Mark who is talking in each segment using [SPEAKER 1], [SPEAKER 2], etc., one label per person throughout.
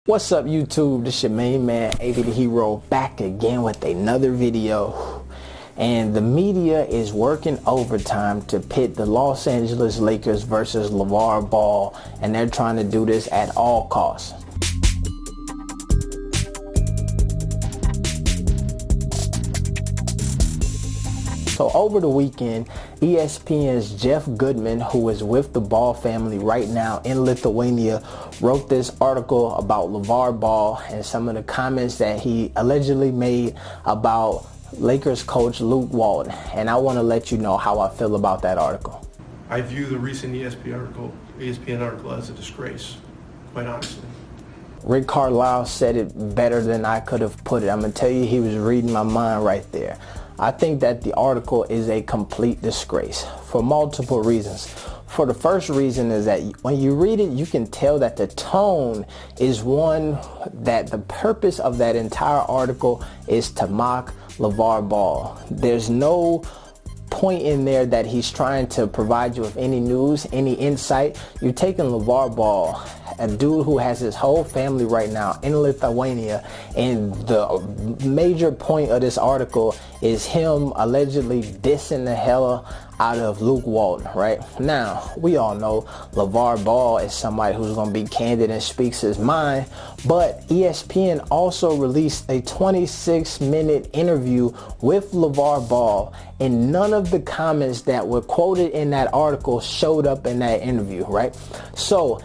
[SPEAKER 1] What's up, YouTube? This your main man, AV the Hero, back again with another video. And the media is working overtime to pit the Los Angeles Lakers versus Lavar Ball, and they're trying to do this at all costs. So over the weekend, ESPN's Jeff Goodman, who is with the Ball family right now in Lithuania, wrote this article about Lavar Ball and some of the comments that he allegedly made about Lakers coach Luke Walton. And I want to let you know how I feel about that article.
[SPEAKER 2] I view the recent ESPN article as a disgrace, quite honestly.
[SPEAKER 1] Rick Carlisle said it better than I could have put it. I'm going to tell you, he was reading my mind right there. I think that the article is a complete disgrace for multiple reasons. For the first reason is that when you read it, you can tell that the tone is one that the purpose of that entire article is to mock Lavar Ball. There's no point in there that he's trying to provide you with any news, any insight. You're taking Lavar Ball, a dude who has his whole family right now in Lithuania, and the major point of this article is him allegedly dissing the hell out of Luke Walton. Right now, we all know Lavar Ball is somebody who's going to be candid and speaks his mind, but ESPN also released a 26-minute interview with Lavar Ball, and none of the comments that were quoted in that article showed up in that interview, right? So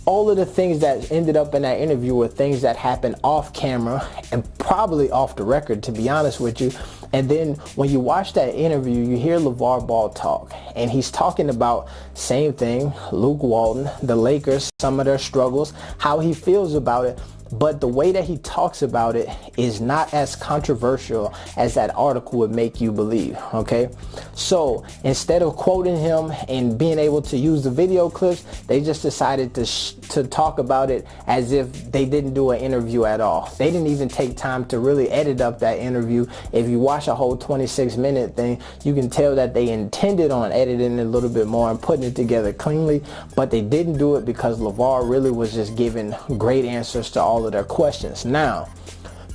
[SPEAKER 1] all of the things that ended up in that interview were things that happened off camera and probably off the record, to be honest with you. And then when you watch that interview, you hear Lavar Ball talk, and he's talking about same thing, Luke Walton, the Lakers, some of their struggles, how he feels about it. But the way that he talks about it is not as controversial as that article would make you believe, okay? So instead of quoting him and being able to use the video clips, they just decided to talk about it as if they didn't do an interview at all. They didn't even take time to really edit up that interview. If you watch a whole 26-minute thing, you can tell that they intended on editing it a little bit more and putting it together cleanly, but they didn't do it because Lavar really was just giving great answers to all of their questions. Now,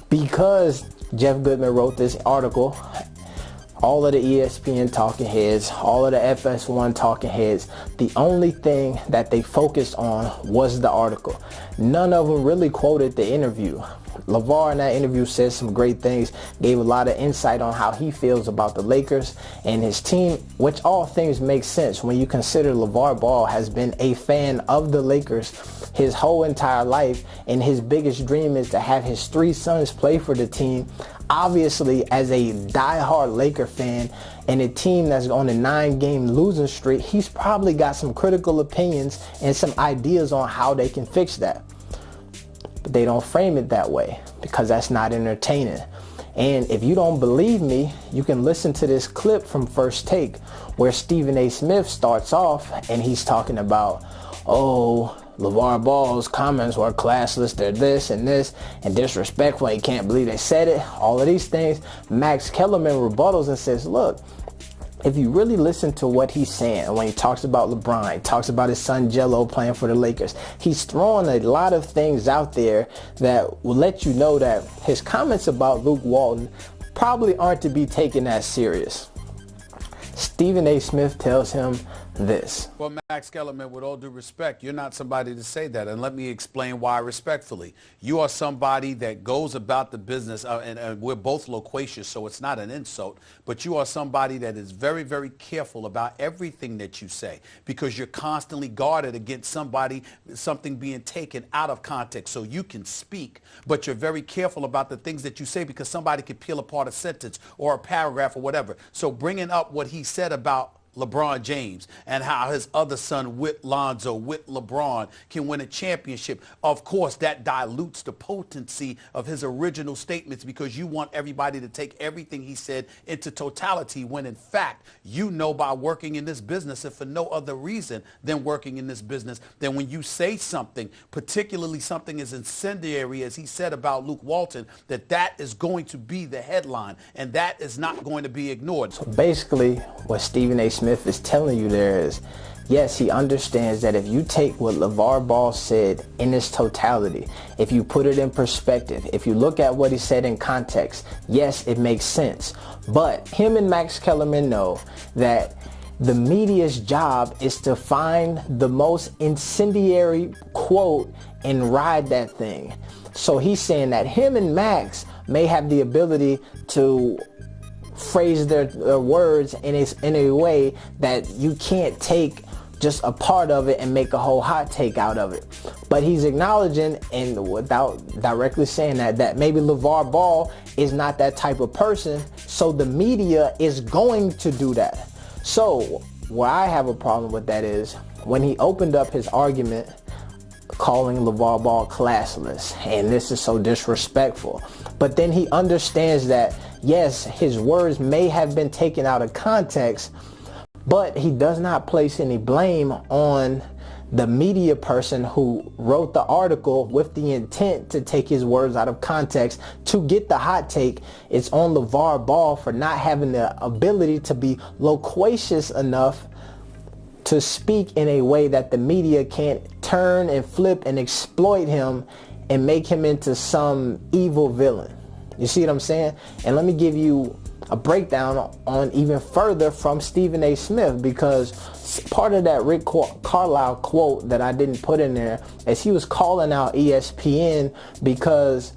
[SPEAKER 1] because Jeff Goodman wrote this article, all of the ESPN talking heads, all of the FS1 talking heads, the only thing that they focused on was the article. None of them really quoted the interview. Lavar in that interview said some great things, gave a lot of insight on how he feels about the Lakers and his team, which all things make sense when you consider Lavar Ball has been a fan of the Lakers his whole entire life, and his biggest dream is to have his 3 sons play for the team. Obviously, as a diehard Laker fan and a team that's on a 9-game losing streak, he's probably got some critical opinions and some ideas on how they can fix that. But they don't frame it that way because that's not entertaining. And if you don't believe me, you can listen to this clip from First Take where Stephen A. Smith starts off and he's talking about, oh, Lavar Ball's comments were classless, they're this and disrespectful, he can't believe they said it, all of these things. Max Kellerman rebuttals and says, look, if you really listen to what he's saying, when he talks about LeBron, he talks about his son Jello playing for the Lakers, he's throwing a lot of things out there that will let you know that his comments about Luke Walton probably aren't to be taken as serious. Stephen A. Smith tells him this.
[SPEAKER 3] Well, Max Kellerman, with all due respect, you're not somebody to say that, and let me explain why respectfully. You are somebody that goes about the business, and we're both loquacious, so it's not an insult, but you are somebody that is very, very careful about everything that you say because you're constantly guarded against something being taken out of context. So you can speak, but you're very careful about the things that you say because somebody could peel apart a sentence or a paragraph or whatever. So bringing up what he said about LeBron James and how his other son with Lonzo, with LeBron, can win a championship. Of course, that dilutes the potency of his original statements because you want everybody to take everything he said into totality when, in fact, you know by working in this business, and for no other reason than working in this business, then when you say something, particularly something as incendiary as he said about Luke Walton, that is going to be the headline, and that is not going to be ignored.
[SPEAKER 1] So basically, what Stephen A. Smith is telling you there is Yes, he understands that if you take what Lavar Ball said in its totality, if you put it in perspective, if you look at what he said in context, yes, it makes sense. But him and Max Kellerman know that the media's job is to find the most incendiary quote and ride that thing. So he's saying that him and Max may have the ability to phrase their words in a way that you can't take just a part of it and make a whole hot take out of it. But he's acknowledging, and without directly saying that maybe Lavar Ball is not that type of person, so the media is going to do that. So where I have a problem with that is when he opened up his argument calling Lavar Ball classless, and this is so disrespectful. But then he understands that, yes, his words may have been taken out of context, but he does not place any blame on the media person who wrote the article with the intent to take his words out of context to get the hot take. It's on Lavar Ball for not having the ability to be loquacious enough to speak in a way that the media can't turn and flip and exploit him and make him into some evil villain. You see what I'm saying? And let me give you a breakdown on even further from Stephen A. Smith, because part of that Rick Carlisle quote that I didn't put in there is he was calling out ESPN because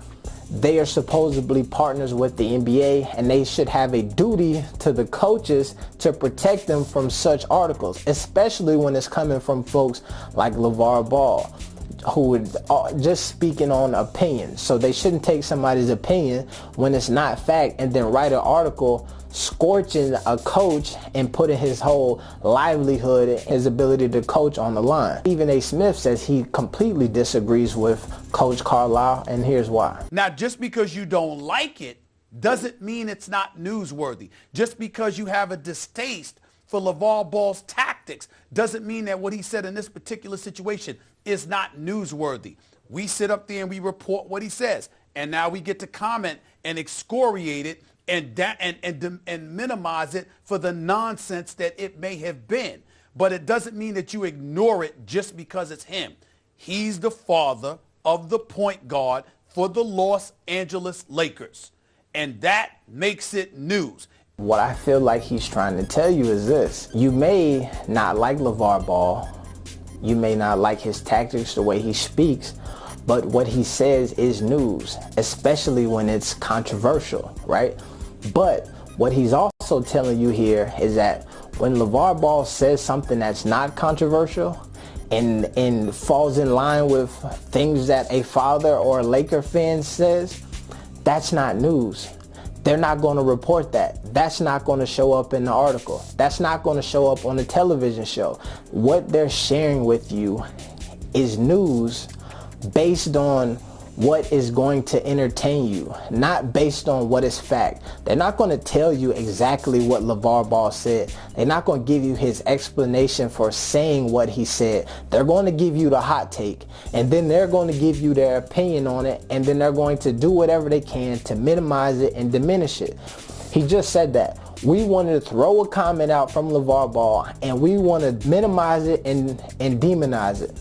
[SPEAKER 1] they are supposedly partners with the NBA and they should have a duty to the coaches to protect them from such articles, especially when it's coming from folks like Lavar Ball, who would just speaking on opinion. So they shouldn't take somebody's opinion when it's not fact and then write an article scorching a coach and putting his whole livelihood, his ability to coach on the line. Stephen A. Smith says he completely disagrees with Coach Carlisle, and here's why.
[SPEAKER 3] Now, just because you don't like it doesn't mean it's not newsworthy. Just because you have a distaste for Lavar Ball's tactics doesn't mean that what he said in this particular situation is not newsworthy. We sit up there and we report what he says, and now we get to comment and excoriate it and minimize it for the nonsense that it may have been. But it doesn't mean that you ignore it just because it's him. He's the father of the point guard for the Los Angeles Lakers, and that makes it news.
[SPEAKER 1] What I feel like he's trying to tell you is this: you may not like Lavar Ball, you may not like his tactics, the way he speaks, but what he says is news, especially when it's controversial, right? But what he's also telling you here is that when Lavar Ball says something that's not controversial and falls in line with things that a father or a Laker fan says, that's not news. They're not going to report that. That's not going to show up in the article. That's not going to show up on the television show. What they're sharing with you is news based on what is going to entertain you, not based on what is fact. They're not going to tell you exactly what Lavar Ball said. They're not going to give you his explanation for saying what he said. They're going to give you the hot take, and then they're going to give you their opinion on it, and then they're going to do whatever they can to minimize it and diminish it. He just said that. We wanted to throw a comment out from Lavar Ball, and we want to minimize it and demonize it.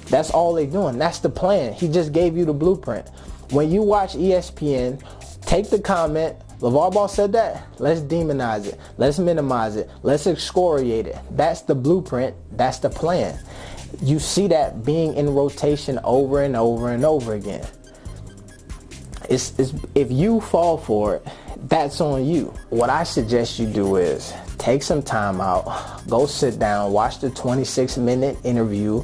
[SPEAKER 1] That's all they're doing. That's the plan. He just gave you the blueprint. When you watch ESPN, take the comment, Lavar Ball said that, let's demonize it, let's minimize it, let's excoriate it. That's the blueprint. That's the plan. You see that being in rotation over and over and over again. If you fall for it, that's on you. What I suggest you do is take some time out, go sit down, watch the 26-minute interview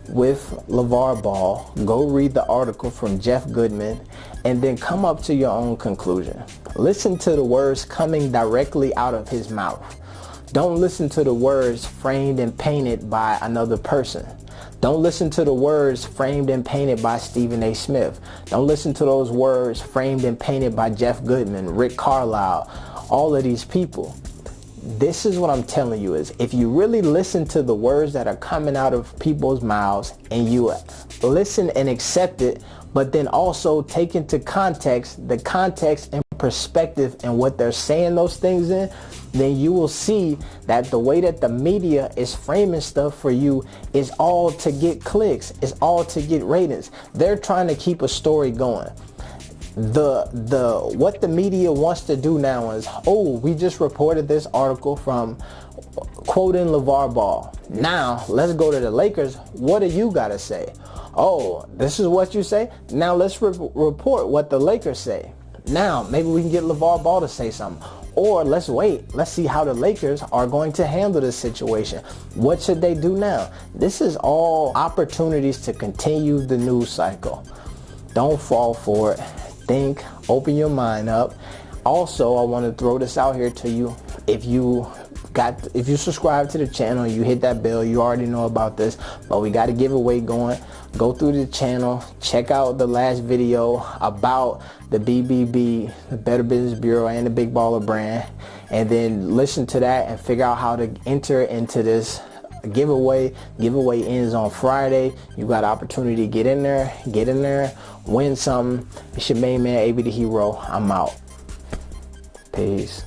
[SPEAKER 1] with Lavar Ball, go read the article from Jeff Goodman, and then come up to your own conclusion. Listen to the words coming directly out of his mouth. Don't listen to the words framed and painted by another person. Don't listen to the words framed and painted by Stephen A. Smith. Don't listen to those words framed and painted by Jeff Goodman, Rick Carlisle, all of these people. This is what I'm telling you is if you really listen to the words that are coming out of people's mouths and you listen and accept it, but then also take into context the context and perspective and what they're saying those things in, then you will see that the way that the media is framing stuff for you is all to get clicks, is all to get ratings. They're trying to keep a story going. What the media wants to do now is, oh, we just reported this article from quoting Lavar Ball. Now let's go to the Lakers. What do you got to say? Oh, this is what you say? Now let's report what the Lakers say. Now maybe we can get Lavar Ball to say something. Or let's wait. Let's see how the Lakers are going to handle this situation. What should they do now? This is all opportunities to continue the news cycle. Don't fall for it. Think, open your mind up. Also, I want to throw this out here to you. If you subscribe to the channel, you hit that bell, you already know about this, but we got a giveaway going. Go through the channel, check out the last video about the BBB, the Better Business Bureau, and the Big Baller brand, and then listen to that and figure out how to enter into this giveaway. Giveaway ends on Friday. You got an opportunity to get in there, win something. It's your main man, AB the Hero. I'm out. Peace.